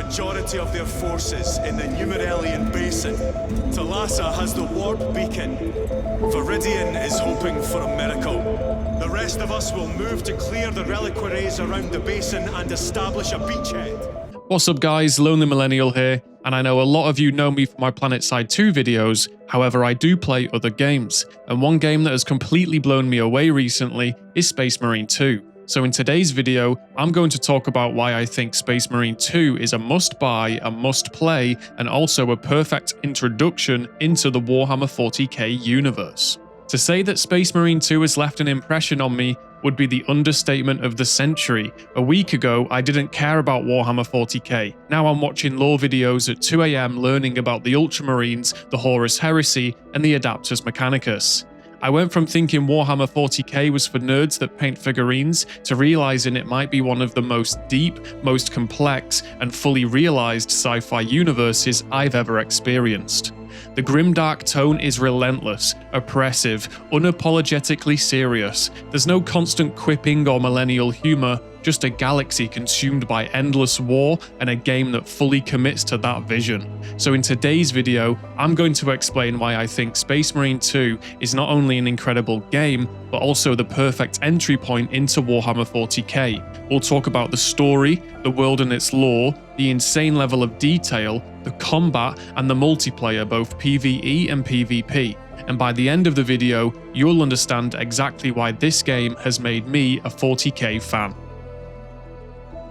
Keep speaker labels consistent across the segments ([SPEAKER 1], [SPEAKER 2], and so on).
[SPEAKER 1] majority of their forces in the Numeralian Basin. Talassa has the warp beacon. Viridian is hoping for a miracle. The rest of us will move to clear the reliquaries around the basin and establish a beachhead.
[SPEAKER 2] What's up guys, Lonely Millennial here, and I know a lot of you know me from my PlanetSide 2 videos, however I do play other games, and one game that has completely blown me away recently is Space Marine 2. So in today's video, I'm going to talk about why I think Space Marine 2 is a must-buy, a must-play, and also a perfect introduction into the Warhammer 40K universe. To say that Space Marine 2 has left an impression on me would be the understatement of the century. A week ago, I didn't care about Warhammer 40k. Now I'm watching lore videos at 2 AM learning about the Ultramarines, the Horus Heresy, and the Adaptus Mechanicus. I went from thinking Warhammer 40k was for nerds that paint figurines to realizing it might be one of the most deep, most complex, and fully realized sci-fi universes I've ever experienced. The grimdark tone is relentless, oppressive, unapologetically serious. There's no constant quipping or millennial humor, just a galaxy consumed by endless war and a game that fully commits to that vision. So in today's video, I'm going to explain why I think Space Marine 2 is not only an incredible game, but also the perfect entry point into Warhammer 40k. We'll talk about the story, the world and its lore, the insane level of detail, the combat, and the multiplayer, both PvE and PvP. And by the end of the video, you'll understand exactly why this game has made me a 40k fan.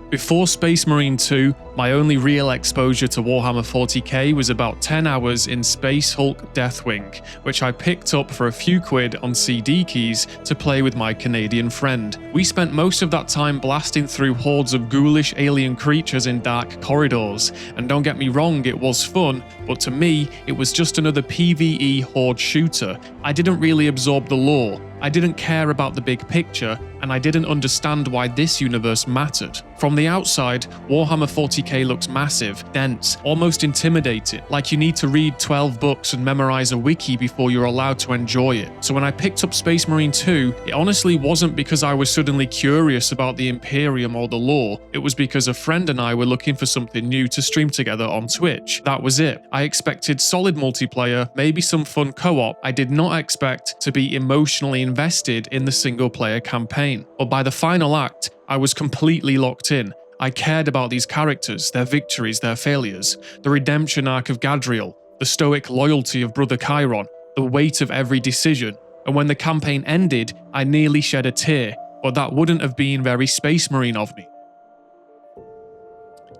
[SPEAKER 2] Before Space Marine 2, my only real exposure to Warhammer 40k was about 10 hours in Space Hulk Deathwing, which I picked up for a few quid on CD keys to play with my Canadian friend. We spent most of that time blasting through hordes of ghoulish alien creatures in dark corridors, and don't get me wrong, it was fun, but to me, it was just another PvE horde shooter. I didn't really absorb the lore, I didn't care about the big picture, and I didn't understand why this universe mattered. From the outside, Warhammer 40k looks massive, dense, almost intimidating, like you need to read 12 books and memorize a wiki before you're allowed to enjoy it. So when I picked up Space Marine 2, it honestly wasn't because I was suddenly curious about the Imperium or the lore, it was because a friend and I were looking for something new to stream together on Twitch. That was it. I expected solid multiplayer, maybe some fun co-op. I did not expect to be emotionally invested in the single player campaign. But by the final act, I was completely locked in. I cared about these characters, their victories, their failures, the redemption arc of Gadriel, the stoic loyalty of Brother Chiron, the weight of every decision, and when the campaign ended, I nearly shed a tear, but that wouldn't have been very Space Marine of me.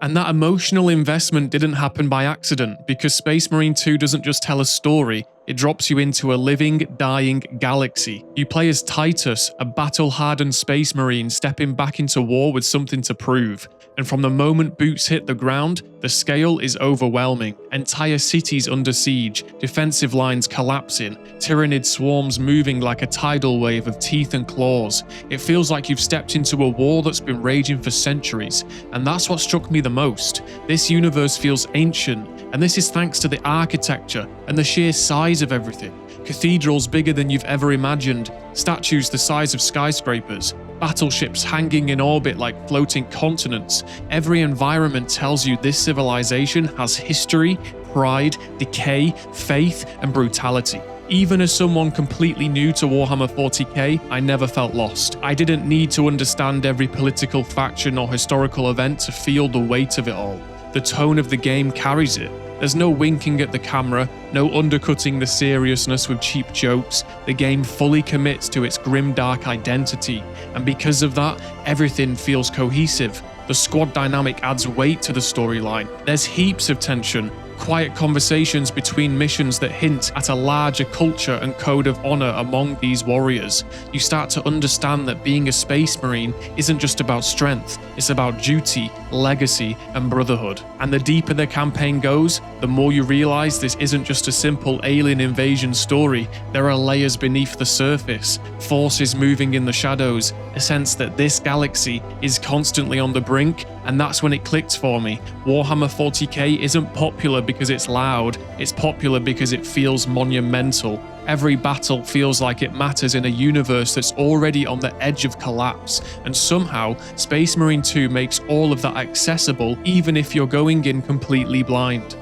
[SPEAKER 2] And that emotional investment didn't happen by accident, because Space Marine 2 doesn't just tell a story, it drops you into a living, dying galaxy. You play as Titus, a battle-hardened space marine stepping back into war with something to prove. And from the moment boots hit the ground, the scale is overwhelming. Entire cities under siege, defensive lines collapsing, tyrannid swarms moving like a tidal wave of teeth and claws. It feels like you've stepped into a war that's been raging for centuries, and that's what struck me the most. This universe feels ancient, and this is thanks to the architecture and the sheer size of everything. Cathedrals bigger than you've ever imagined, statues the size of skyscrapers, battleships hanging in orbit like floating continents. Every environment tells you this civilization has history, pride, decay, faith, and brutality. Even as someone completely new to Warhammer 40k, I never felt lost. I didn't need to understand every political faction or historical event to feel the weight of it all. The tone of the game carries it. There's no winking at the camera, no undercutting the seriousness with cheap jokes. The game fully commits to its grimdark identity, and because of that, everything feels cohesive. The squad dynamic adds weight to the storyline. There's heaps of tension, quiet conversations between missions that hint at a larger culture and code of honor among these warriors. You start to understand that being a space marine isn't just about strength, it's about duty, legacy, and brotherhood. And the deeper the campaign goes, the more you realize this isn't just a simple alien invasion story. There are layers beneath the surface, forces moving in the shadows, a sense that this galaxy is constantly on the brink, and that's when it clicked for me. Warhammer 40k isn't popular because it's loud, it's popular because it feels monumental. Every battle feels like it matters in a universe that's already on the edge of collapse, and somehow Space Marine 2 makes all of that accessible even if you're going in completely blind.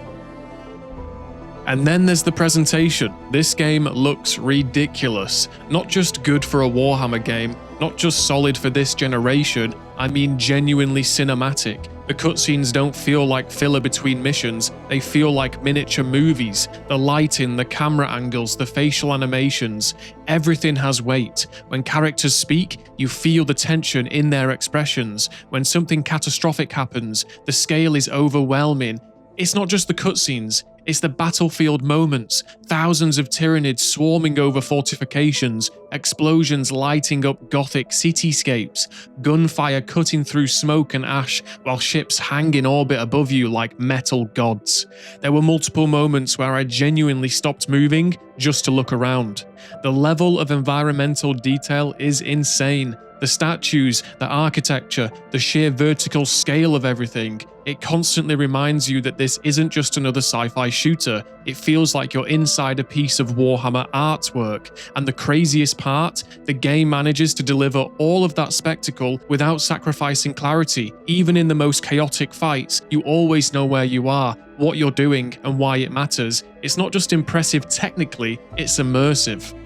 [SPEAKER 2] And then there's the presentation. This game looks ridiculous. Not just good for a Warhammer game, not just solid for this generation, I mean genuinely cinematic. The cutscenes don't feel like filler between missions, they feel like miniature movies. The lighting, the camera angles, the facial animations, everything has weight. When characters speak, you feel the tension in their expressions. When something catastrophic happens, the scale is overwhelming. It's not just the cutscenes, it's the battlefield moments, thousands of Tyranids swarming over fortifications, explosions lighting up gothic cityscapes, gunfire cutting through smoke and ash while ships hang in orbit above you like metal gods. There were multiple moments where I genuinely stopped moving just to look around. The level of environmental detail is insane. The statues, the architecture, the sheer vertical scale of everything. It constantly reminds you that this isn't just another sci-fi shooter. It feels like you're inside a piece of Warhammer artwork. And the craziest part, the game manages to deliver all of that spectacle without sacrificing clarity. Even in the most chaotic fights, you always know where you are, what you're doing, and why it matters. It's not just impressive technically, it's immersive.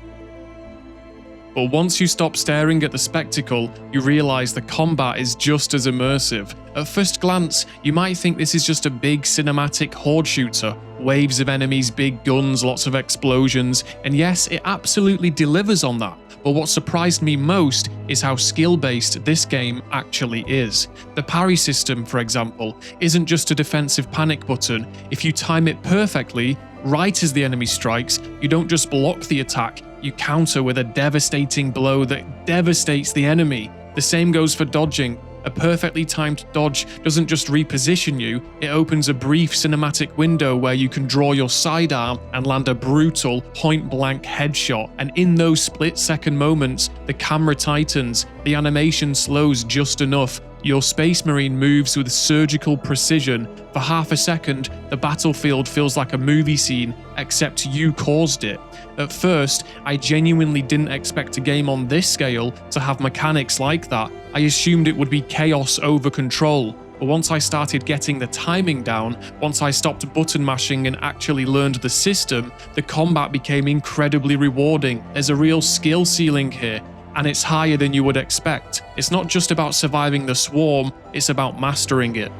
[SPEAKER 2] But once you stop staring at the spectacle, you realize the combat is just as immersive. At first glance, you might think this is just a big cinematic horde shooter. Waves of enemies, big guns, lots of explosions, and yes, it absolutely delivers on that. But what surprised me most is how skill-based this game actually is. The parry system, for example, isn't just a defensive panic button. If you time it perfectly, right as the enemy strikes, you don't just block the attack, you counter with a devastating blow that devastates the enemy. The same goes for dodging. A perfectly timed dodge doesn't just reposition you, it opens a brief cinematic window where you can draw your sidearm and land a brutal, point-blank headshot. And in those split-second moments, the camera tightens, the animation slows just enough. Your Space Marine moves with surgical precision. For half a second, the battlefield feels like a movie scene, except you caused it. At first, I genuinely didn't expect a game on this scale to have mechanics like that. I assumed it would be chaos over control. But once I started getting the timing down, once I stopped button mashing and actually learned the system, the combat became incredibly rewarding. There's a real skill ceiling here, and it's higher than you would expect. It's not just about surviving the swarm, it's about mastering it.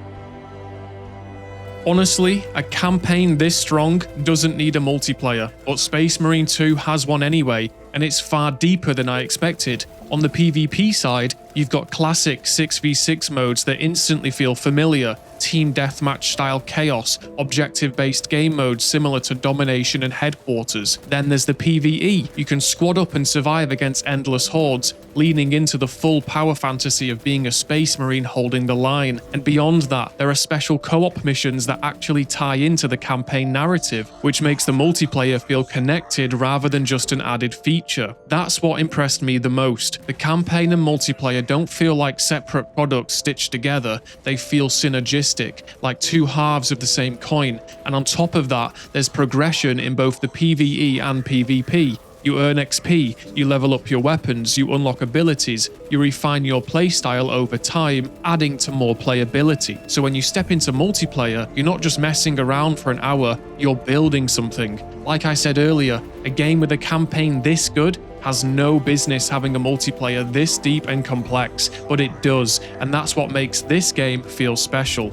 [SPEAKER 2] Honestly, a campaign this strong doesn't need a multiplayer, but Space Marine 2 has one anyway, and it's far deeper than I expected. On the PvP side, you've got classic 6v6 modes that instantly feel familiar, team deathmatch style chaos, objective-based game modes similar to Domination and Headquarters. Then there's the PvE. You can squad up and survive against endless hordes, leaning into the full power fantasy of being a Space Marine holding the line. And beyond that, there are special co-op missions that actually tie into the campaign narrative, which makes the multiplayer feel connected rather than just an added feature. That's what impressed me the most. The campaign and multiplayer don't feel like separate products stitched together, they feel synergistic, like two halves of the same coin. And on top of that, there's progression in both the PvE and PvP. You earn XP, you level up your weapons, you unlock abilities, you refine your playstyle over time, adding to more playability. So when you step into multiplayer, you're not just messing around for an hour, you're building something. Like I said earlier, a game with a campaign this good has no business having a multiplayer this deep and complex, but it does, and that's what makes this game feel special.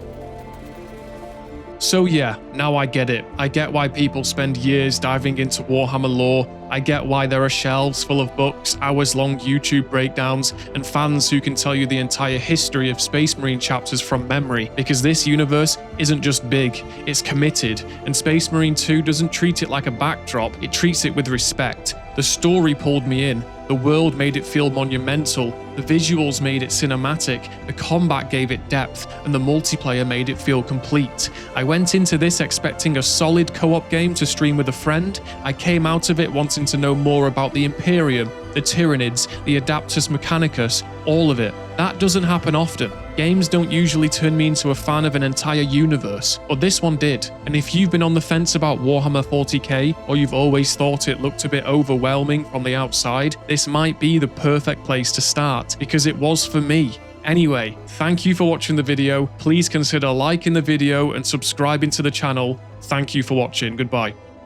[SPEAKER 2] So yeah, now I get it. I get why people spend years diving into Warhammer lore. I get why there are shelves full of books, hours-long YouTube breakdowns, and fans who can tell you the entire history of Space Marine chapters from memory, because this universe isn't just big, it's committed, and Space Marine 2 doesn't treat it like a backdrop, it treats it with respect. The story pulled me in, the world made it feel monumental, the visuals made it cinematic, the combat gave it depth, and the multiplayer made it feel complete. I went into this expecting a solid co-op game to stream with a friend. I came out of it wanting to know more about the Imperium, the Tyranids, the Adaptus Mechanicus, all of it. That doesn't happen often. Games don't usually turn me into a fan of an entire universe, but this one did. And if you've been on the fence about Warhammer 40k, or you've always thought it looked a bit overwhelming from the outside, this might be the perfect place to start, because it was for me. Anyway, thank you for watching the video. Please consider liking the video and subscribing to the channel. Thank you for watching. Goodbye.